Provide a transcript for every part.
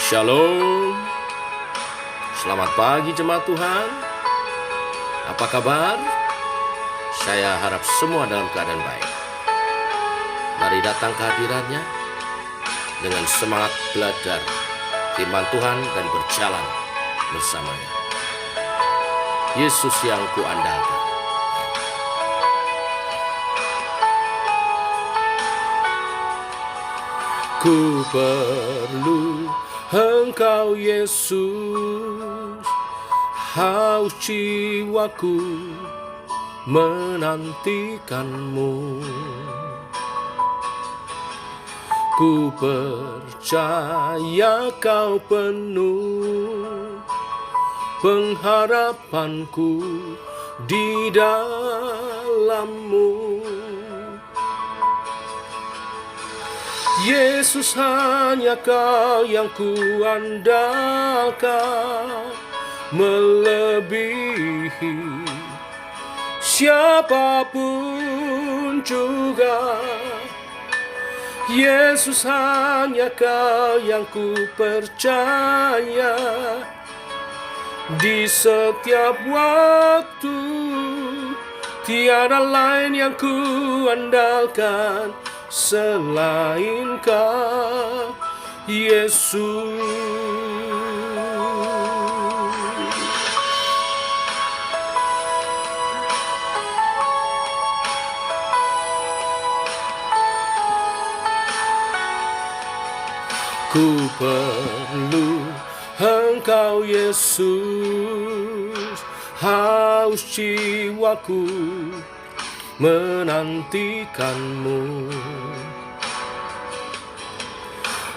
Shalom, selamat pagi jemaat Tuhan. Apa kabar? Saya harap semua dalam keadaan baik. Mari datang ke hadirat-Nya dengan semangat belajar firman Tuhan dan berjalan bersamanya. Yesus yang kuandalkan. Ku perlu Engkau Yesus, haus jiwaku menantikan-Mu. Ku percaya Kau penuh pengharapanku di dalam-Mu. Yesus, hanya Kau yang kuandalkan, melebihi siapapun juga. Yesus, hanya Kau yang ku percaya di setiap waktu. Tiada lain yang ku andalkan selain Kau, Yesus. Ku perlu Engkau Yesus, haus jiwaku menantikan-Mu.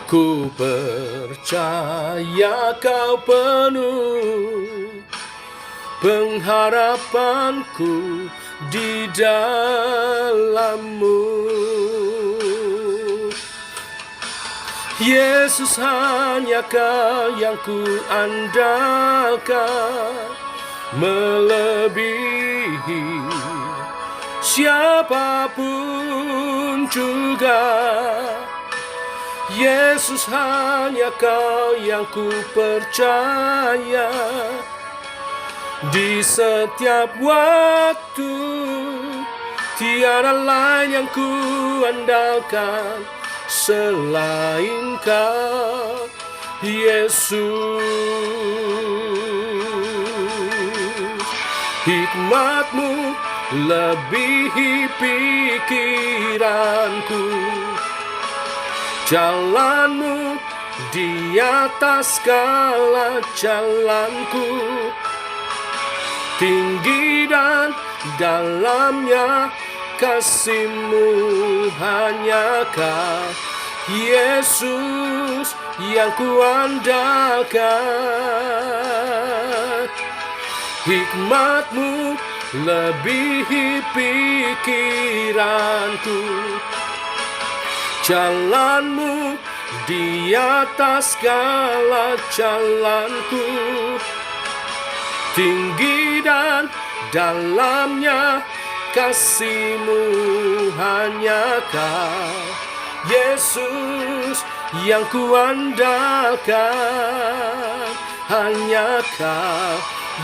Ku percaya Kau penuh pengharapanku di dalam-Mu. Yesus, hanya Kau yang ku andalkan, melebihi siapapun juga. Yesus, hanya Kau yang ku percaya di setiap waktu. Tiada lain yang ku andalkan selain Kau, Yesus. Hikmat-Mu lebihi pikiranku, jalan-Mu di atas segala jalanku. Tinggi dan dalamnya kasih-Mu, hanya Kau Yesus yang kuandalkan. Hikmat-Mu lebihi pikiranku, jalan-Mu di atas segala jalanku. Tinggi dan dalamnya kasih-Mu, hanya Kau Yesus yang kuandalkan. Hanya Kau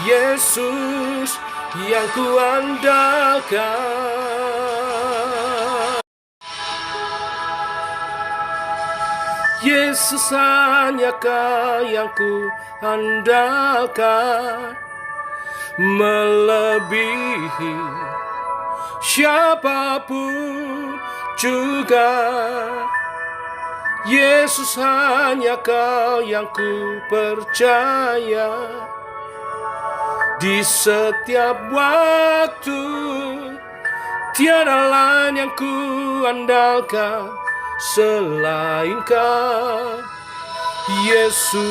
Yesus yang kuandalkan. Yesus, hanya Kau yang kuandalkan, melebihi siapapun juga. Yesus, hanya Kau yang ku percaya di setiap waktu. Tiada lain yang ku andalkan selain Kau, Yesus.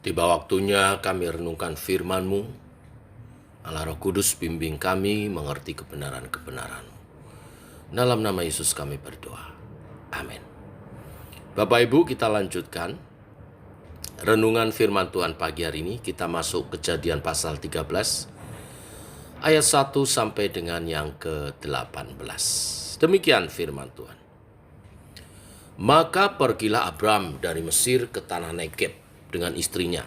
Tiba waktunya kami renungkan firman-Mu Allah Roh Kudus bimbing kami mengerti kebenaran-kebenaran-Mu. Dalam nama Yesus kami berdoa. Amin. Bapak Ibu, kita lanjutkan renungan firman Tuhan pagi hari ini. Kita masuk Kejadian pasal 13 ayat 1 sampai dengan yang ke-18. Demikian firman Tuhan. Maka pergilah Abram dari Mesir ke tanah Negeb dengan istrinya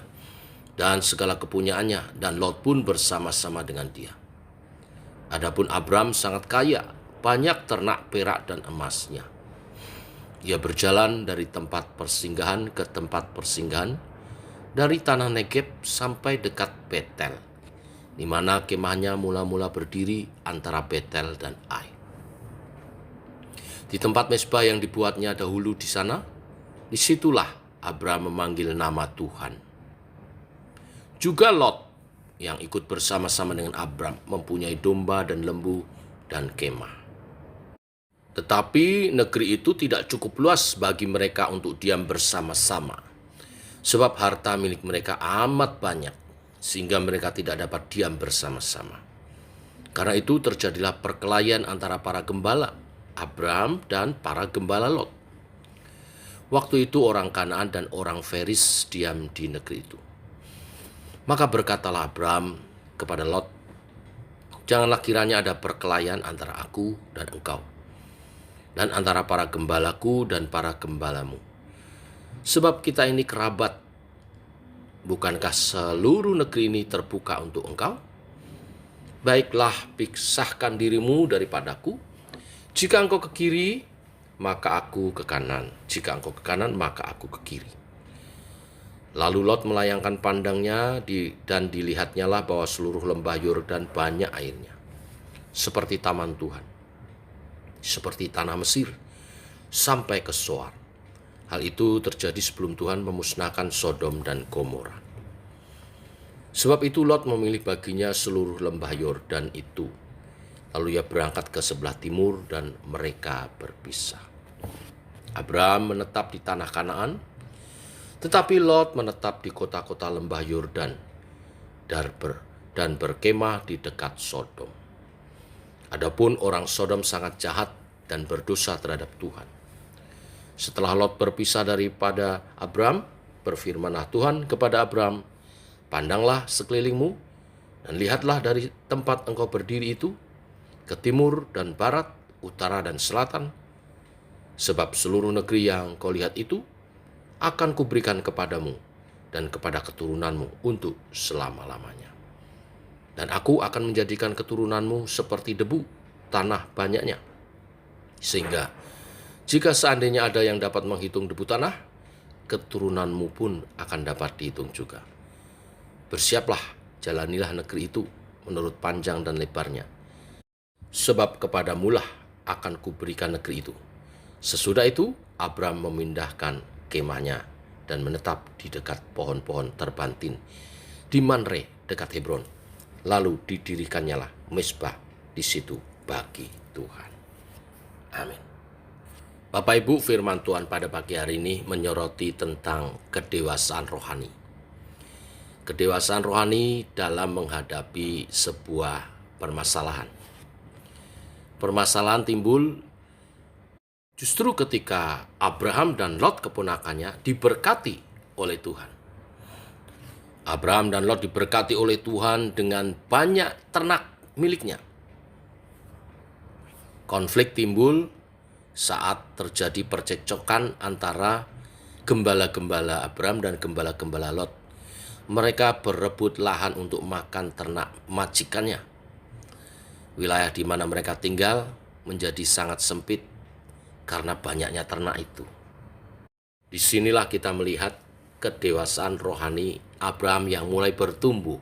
dan segala kepunyaannya, dan Lot pun bersama-sama dengan dia. Adapun Abram sangat kaya, banyak ternak perak dan emasnya. Ia berjalan dari tempat persinggahan ke tempat persinggahan, dari tanah Negeb sampai dekat Betel, di mana kemahnya mula-mula berdiri antara Betel dan Ai. Di tempat mezbah yang dibuatnya dahulu di sana, disitulah Abram memanggil nama Tuhan. Juga Lot yang ikut bersama-sama dengan Abram mempunyai domba dan lembu dan kemah. Tetapi negeri itu tidak cukup luas bagi mereka untuk diam bersama-sama, sebab harta milik mereka amat banyak, sehingga mereka tidak dapat diam bersama-sama. Karena itu terjadilah perkelahian antara para gembala Abram dan para gembala Lot. Waktu itu orang Kanaan dan orang Feris diam di negeri itu. Maka berkatalah Abram kepada Lot, "Janganlah kiranya ada perkelahian antara aku dan engkau, dan antara para gembalaku dan para gembalamu. Sebab kita ini kerabat. Bukankah seluruh negeri ini terbuka untuk engkau? Baiklah, pisahkan dirimu daripadaku. Jika engkau ke kiri, maka aku ke kanan. Jika engkau ke kanan, maka aku ke kiri." Lalu Lot melayangkan pandangnya dan dilihatnyalah bahwa seluruh lembah Yordan banyak airnya, seperti taman Tuhan, seperti tanah Mesir, sampai ke Soar. Hal itu terjadi sebelum Tuhan memusnahkan Sodom dan Gomora. Sebab itu Lot memilih baginya seluruh lembah Yordan itu. Lalu ia berangkat ke sebelah timur dan mereka berpisah. Abram menetap di tanah Kanaan, tetapi Lot menetap di kota-kota lembah Yordan dan berkemah di dekat Sodom. Adapun orang Sodom sangat jahat dan berdosa terhadap Tuhan. Setelah Lot berpisah daripada Abram, berfirmanlah Tuhan kepada Abram, "Pandanglah sekelilingmu dan lihatlah dari tempat engkau berdiri itu, ke timur dan barat, utara dan selatan. Sebab seluruh negeri yang kau lihat itu akan kuberikan kepadamu dan kepada keturunanmu untuk selama-lamanya. Dan aku akan menjadikan keturunanmu seperti debu tanah banyaknya. Sehingga jika seandainya ada yang dapat menghitung debu tanah, keturunanmu pun akan dapat dihitung juga. Bersiaplah, jalanilah negeri itu menurut panjang dan lebarnya. Sebab kepadamulah akan kuberikan negeri itu." Sesudah itu Abram memindahkan kemahnya dan menetap di dekat pohon-pohon terbantin di Manre dekat Hebron. Lalu didirikannya lah mezbah di situ bagi Tuhan. Amin. Bapak Ibu, firman Tuhan pada pagi hari ini menyoroti tentang kedewasaan rohani. Kedewasaan rohani dalam menghadapi sebuah permasalahan. Permasalahan timbul justru ketika Abraham dan Lot keponakannya diberkati oleh Tuhan. Abraham dan Lot diberkati oleh Tuhan dengan banyak ternak miliknya. Konflik timbul saat terjadi percekcokan antara gembala-gembala Abraham dan gembala-gembala Lot. Mereka berebut lahan untuk makan ternak majikannya. Wilayah di mana mereka tinggal menjadi sangat sempit karena banyaknya ternak itu. Disinilah kita melihat kedewasaan rohani Abraham yang mulai bertumbuh.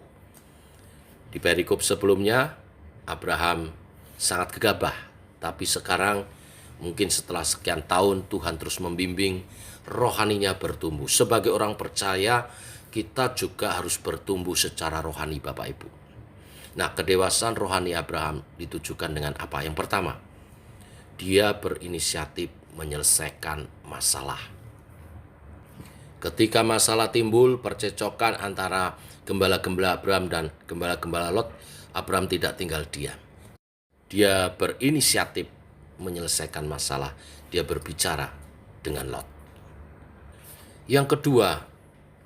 Di perikop sebelumnya, Abraham sangat gegabah, tapi sekarang mungkin setelah sekian tahun Tuhan terus membimbing, rohaninya bertumbuh. Sebagai orang percaya, kita juga harus bertumbuh secara rohani, Bapak Ibu. Nah, kedewasaan rohani Abraham ditujukan dengan apa? Yang pertama, dia berinisiatif menyelesaikan masalah. Ketika masalah timbul, percecokan antara gembala-gembala Abraham dan gembala-gembala Lot, Abraham tidak tinggal diam. Dia berinisiatif menyelesaikan masalah. Dia berbicara dengan Lot. Yang kedua,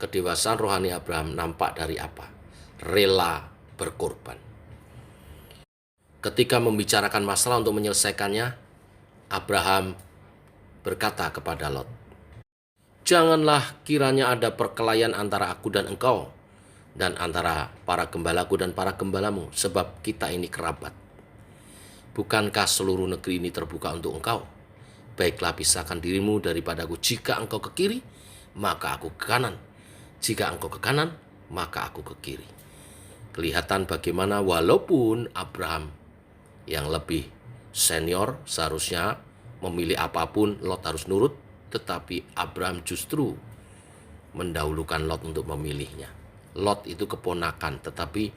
kedewasaan rohani Abraham nampak dari apa? Rela berkorban. Ketika membicarakan masalah untuk menyelesaikannya, Abraham berkata kepada Lot, "Janganlah kiranya ada perkelahian antara aku dan engkau, dan antara para gembalaku dan para gembalamu, sebab kita ini kerabat. Bukankah seluruh negeri ini terbuka untuk engkau? Baiklah, pisahkan dirimu daripadaku. Jika engkau ke kiri, maka aku ke kanan. Jika engkau ke kanan, maka aku ke kiri." Kelihatan bagaimana walaupun Abraham yang lebih senior seharusnya memilih apapun Lot harus nurut, tetapi Abraham justru mendahulukan Lot untuk memilihnya. Lot itu keponakan, tetapi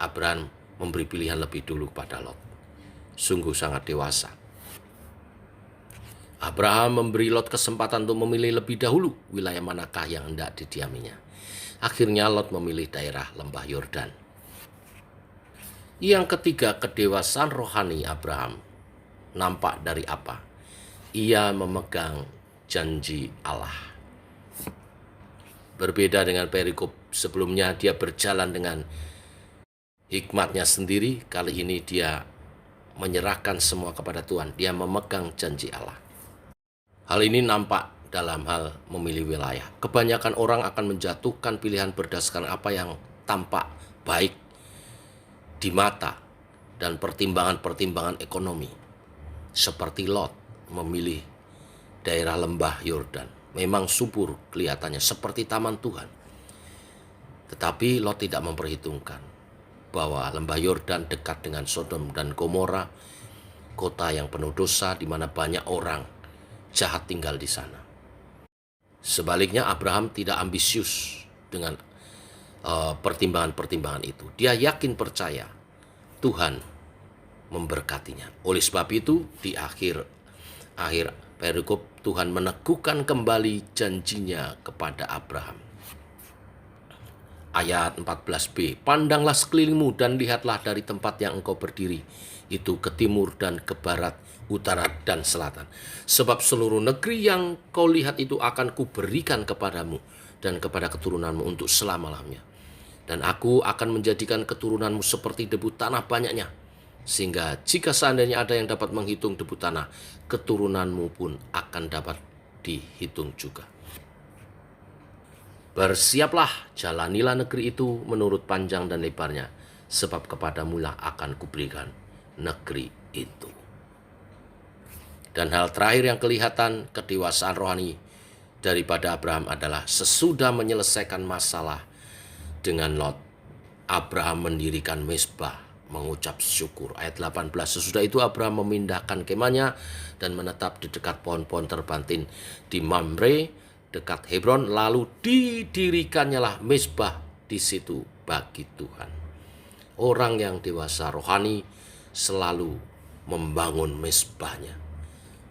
Abraham memberi pilihan lebih dulu pada Lot. Sungguh sangat dewasa. Abraham memberi Lot kesempatan untuk memilih lebih dahulu wilayah manakah yang hendak didiaminya. Akhirnya Lot memilih daerah lembah Yordan. Yang ketiga, kedewasaan rohani Abraham nampak dari apa? Ia memegang janji Allah. Berbeda dengan perikop sebelumnya, dia berjalan dengan hikmatnya sendiri. Kali ini dia menyerahkan semua kepada Tuhan. Dia memegang janji Allah. Hal ini nampak dalam hal memilih wilayah. Kebanyakan orang akan menjatuhkan pilihan berdasarkan apa yang tampak baik di mata dan pertimbangan-pertimbangan ekonomi. Seperti Lot memilih daerah lembah Yordan. Memang subur kelihatannya seperti taman Tuhan. Tetapi Lot tidak memperhitungkan bahwa lembah Yordan dekat dengan Sodom dan Gomora, kota yang penuh dosa di mana banyak orang jahat tinggal di sana. Sebaliknya Abraham tidak ambisius dengan pertimbangan-pertimbangan itu. Dia yakin percaya Tuhan memberkatinya. Oleh sebab itu di akhir perikop Tuhan meneguhkan kembali janjinya kepada Abraham. Ayat 14b, "Pandanglah sekelilingmu dan lihatlah dari tempat yang engkau berdiri, itu ke timur dan ke barat, utara dan selatan. Sebab seluruh negeri yang kau lihat itu akan kuberikan kepadamu dan kepada keturunanmu untuk selama-lamanya. Dan aku akan menjadikan keturunanmu seperti debu tanah banyaknya, sehingga jika seandainya ada yang dapat menghitung debu tanah, keturunanmu pun akan dapat dihitung juga. Bersiaplah, jalanilah negeri itu menurut panjang dan lebarnya, sebab kepadamu lah akan kuberikan negeri itu." Dan hal terakhir yang kelihatan kedewasaan rohani daripada Abraham adalah sesudah menyelesaikan masalah dengan Lot, Abraham mendirikan mezbah mengucap syukur. Ayat 18, sesudah itu Abraham memindahkan kemahnya dan menetap di dekat pohon-pohon terbantin di Mamre dekat Hebron, lalu didirikannya lah mezbah di situ bagi Tuhan. Orang yang dewasa rohani selalu membangun mezbahnya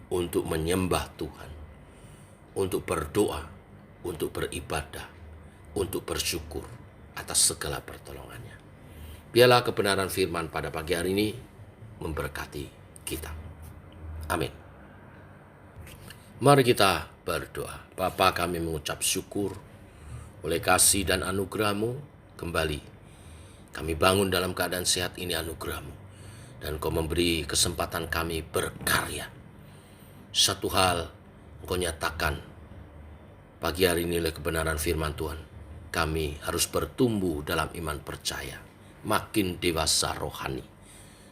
untuk menyembah Tuhan, untuk berdoa, untuk beribadah, untuk bersyukur atas segala pertolongannya. Biarlah kebenaran firman pada pagi hari ini memberkati kita. Amin. Mari kita berdoa. Bapa, kami mengucap syukur oleh kasih dan anugerah-Mu kembali. Kami bangun dalam keadaan sehat, ini anugerah-Mu. Dan Kau memberi kesempatan kami berkarya. Satu hal Engkau nyatakan pagi hari ini oleh kebenaran firman Tuhan. Kami harus bertumbuh dalam iman percaya, makin dewasa rohani,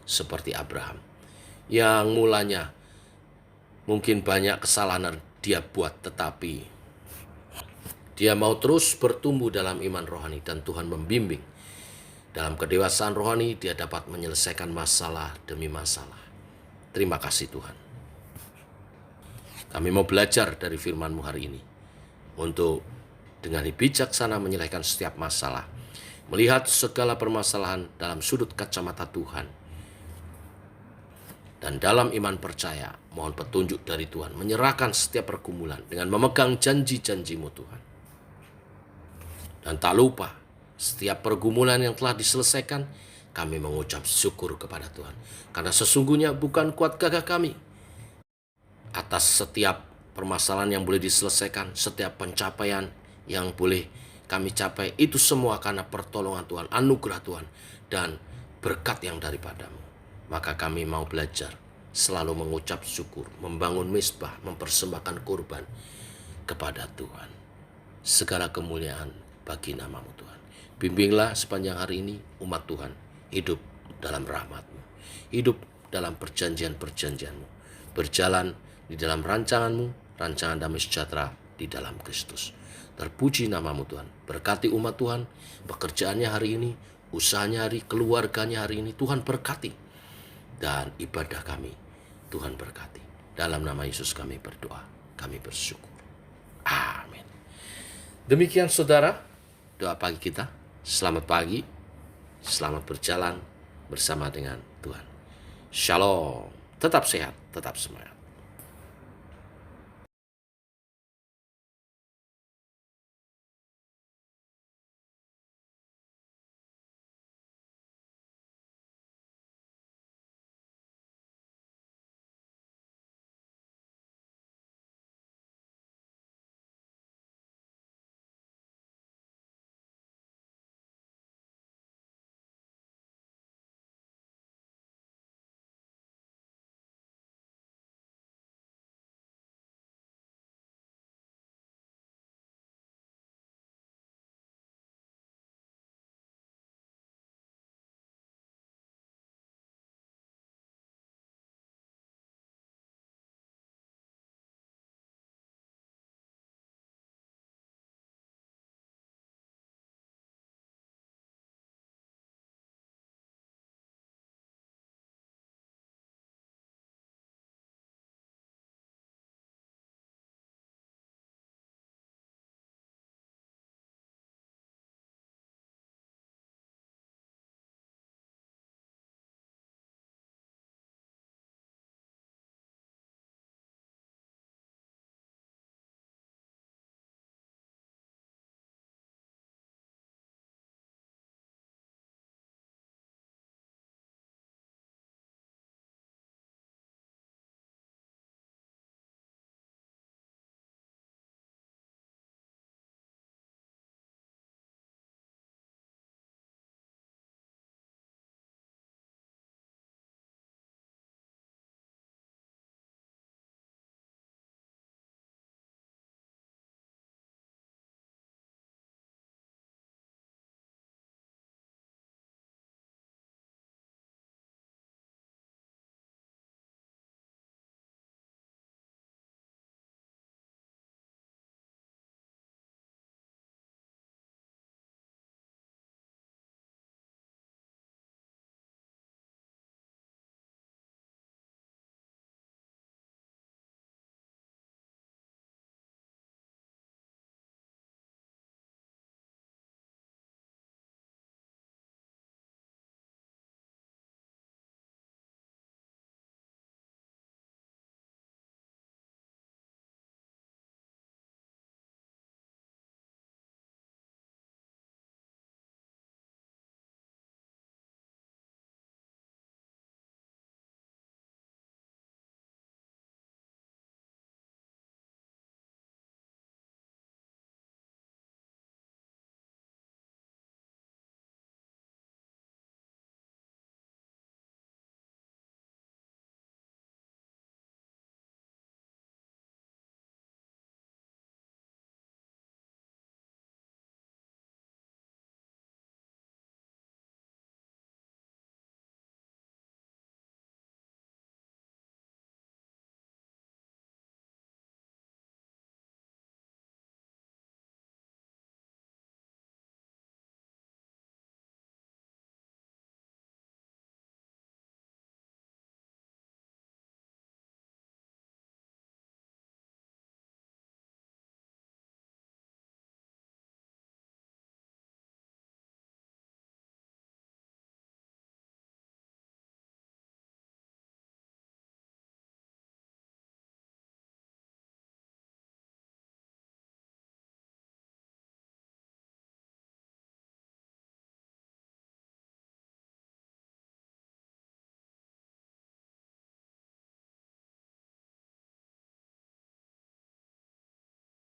seperti Abraham, yang mulanya mungkin banyak kesalahan dia buat, tetapi dia mau terus bertumbuh dalam iman rohani, dan Tuhan membimbing. Dalam kedewasaan rohani, dia dapat menyelesaikan masalah demi masalah. Terima kasih Tuhan. Kami mau belajar dari firman-Mu hari ini, untuk dengan bijaksana menyelesaikan setiap masalah, melihat segala permasalahan dalam sudut kacamata Tuhan. Dan dalam iman percaya, mohon petunjuk dari Tuhan, menyerahkan setiap pergumulan dengan memegang janji-janji-Mu Tuhan. Dan tak lupa, Setiap pergumulan yang telah diselesaikan, kami mengucap syukur kepada Tuhan. Karena sesungguhnya bukan kuat gagah kami. Atas setiap permasalahan yang boleh diselesaikan, setiap pencapaian yang boleh kami capai, itu semua karena pertolongan Tuhan, anugerah Tuhan, dan berkat yang daripadamu. Maka kami mau belajar selalu mengucap syukur, membangun mezbah, mempersembahkan kurban kepada Tuhan. Segala kemuliaan bagi namamu Tuhan. Bimbinglah sepanjang hari ini umat Tuhan hidup dalam rahmat-Mu, hidup dalam perjanjian-perjanjian-Mu, berjalan di dalam rancangan-Mu, rancangan damai sejahtera di dalam Kristus. Terpuji namamu Tuhan. Berkati umat Tuhan, pekerjaannya hari ini, usahanya hari, keluarganya hari ini, Tuhan berkati. Dan ibadah kami, Tuhan berkati. Dalam nama Yesus kami berdoa, kami bersyukur. Amin. Demikian saudara, doa pagi kita. Selamat pagi, selamat berjalan bersama dengan Tuhan. Shalom, tetap sehat, tetap semangat.